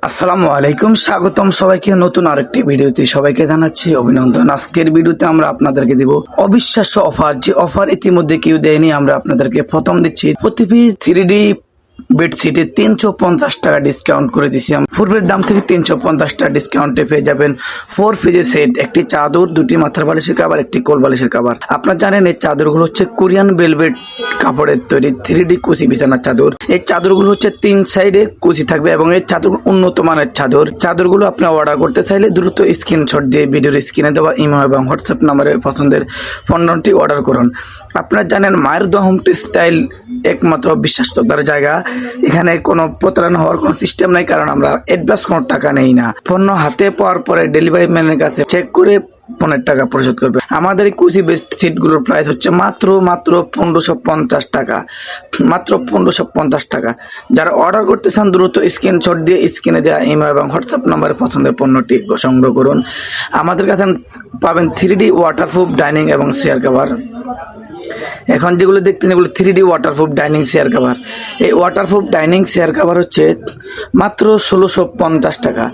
আসসালামু আলাইকুম, স্বাগতম সবাইকে নতুন আরেকটি ভিডিওতে। সবাইকে জানাচ্ছি অভিনন্দন। আজকের ভিডিওতে আমরা আপনাদেরকে দিব অবিশ্বাস্য অফার, যে অফার ইতিমধ্যে কেউ দেয়নি। আমরা আপনাদেরকে প্রথম দিচ্ছি প্রতি পিস 3D বেডশিটে 350 টাকা ডিসকাউন্ট করে দিচ্ছি। পূর্বের দাম থেকে 350 টাকা ডিসকাউন্টে পেয়ে যাবেন 4 পিসের সেট, একটি চাদর, দুটি মাথার বালিশের কাভার, একটি কোল বালিশের কাভার। আপনারা জানেন এই চাদরগুলো হচ্ছে কোরিয়ান ভেলভেট কাপড়ের তৈরি 3D কুচি বিছানার চাদর। এই চাদরগুলো হচ্ছে 3 সাইডে কুচি থাকবে এবং এই চাদর উন্নত মানের চাদর। চাদরগুলো আপনি অর্ডার করতে চাইলে দ্রুত স্ক্রিনশট দিয়ে ভিডিওর স্ক্রিনে দেওয়া ইমো এবং হোয়াটসঅ্যাপ নাম্বারে পছন্দের পণ্যটি অর্ডার করুন। আপনারা জানেন মায়ের দোয়া হোম টেক্সটাইল একমাত্র বিশ্বাসযোগ্যতার জায়গা। এখানে কোনো প্রতারণা হওয়ার কোনো সিস্টেম নাই, কারণ আমরা অ্যাডভান্স কোনো টাকা নেই না। পণ্য হাতে পাওয়ার পরে ডেলিভারি ম্যানের কাছে চেক করে পনের টাকা পরিশোধ করবে। আমাদের এই কুচি বেডশিটগুলোর প্রাইস হচ্ছে মাত্র 1550 টাকা, মাত্র 1550 টাকা। যারা অর্ডার করতে চান দ্রুত স্ক্রিনশট দিয়ে স্ক্রিনে দেওয়া ইমেল এবং হোয়াটসঅ্যাপ নাম্বারে পছন্দের পণ্যটি সংগ্রহ করুন। আমাদের কাছে পাবেন 3D ওয়াটারপ্রুফ ডাইনিং এবং চেয়ার কভার। এখন যেগুলো দেখতেছেন এগুলো 3D waterproof dining chair cover. এই ওয়াটারপ্রুফ ডাইনিং চেয়ার কভার হচ্ছে মাত্র 1650 টাকা,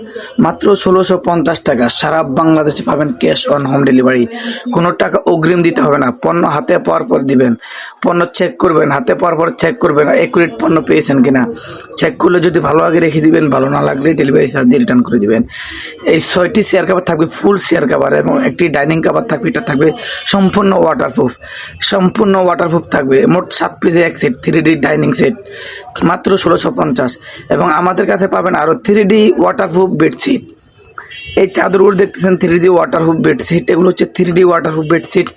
মাত্র 1650 টাকা। সারা বাংলাদেশে পাবেন ক্যাশ অন হোম ডেলিভারি। কোনো টাকা অগ্রিম দিতে হবে না। পণ্য হাতে পাওয়ার পর দিবেন, পণ্য চেক করবেন, হাতে পাওয়ার পর চেক করবেন একুরেট পণ্য পেয়েছেন কিনা। চেক করলে যদি ভালো আগে রেখে দিবেন, ভালো না লাগলে ডেলিভারি চার্জ দিয়ে রিটার্ন করে দিবেন। এই 6টি চেয়ার কভার থাকবে ফুল চেয়ার কভার এবং একটি ডাইনিং কভার থাকবে, এটা থাকবে সম্পূর্ণ ওয়াটারপ্রুফ, সম্পূর্ণ ওয়াটারপ্রুফ থাকবে। মোট 7 পিসের এক সেট 3D ডাইনিং সেট, মাত্র 1650। এবং আমাদের কাছে পাবেন আরও 3D ওয়াটারপ্রুফ বেডশিট। এই চাদরগুলো দেখতেছেন 3D ওয়াটারপ্রুফ বেডশিট, এগুলো হচ্ছে 3D ওয়াটারপ্রুফ বেডশিট।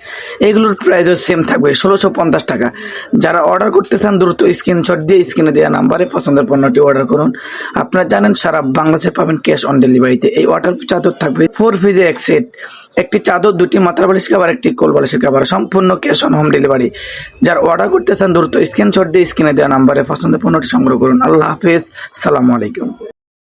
এগুলোর প্রাইসও সেম থাকবে 1650 টাকা। যারা অর্ডার করতে চান দ্রুত স্ক্রিনশট দিয়ে স্ক্রিনে দেওয়া নাম্বারে পছন্দের পণ্যটি অর্ডার করুন। আপনারা জানেন সারা বাংলাদেশে পাবেন ক্যাশ অন ডেলিভারিতে। এই ওয়াটারপ্রুফ চাদর থাকবে 4 পিসের এক সেট, একটি চাদর, দুটি মাথার বালিশ কাভার, একটি কোল বালিশের কাভার, সম্পূর্ণ ক্যাশ অন হোম ডেলিভারি। যারা অর্ডার করতে চান দ্রুত স্ক্রিনশট দিয়ে স্ক্রিনে দেওয়া নাম্বারে পছন্দের পণ্যটি সংগ্রহ করুন। আল্লাহ হাফেজ, সালামু আলাইকুম।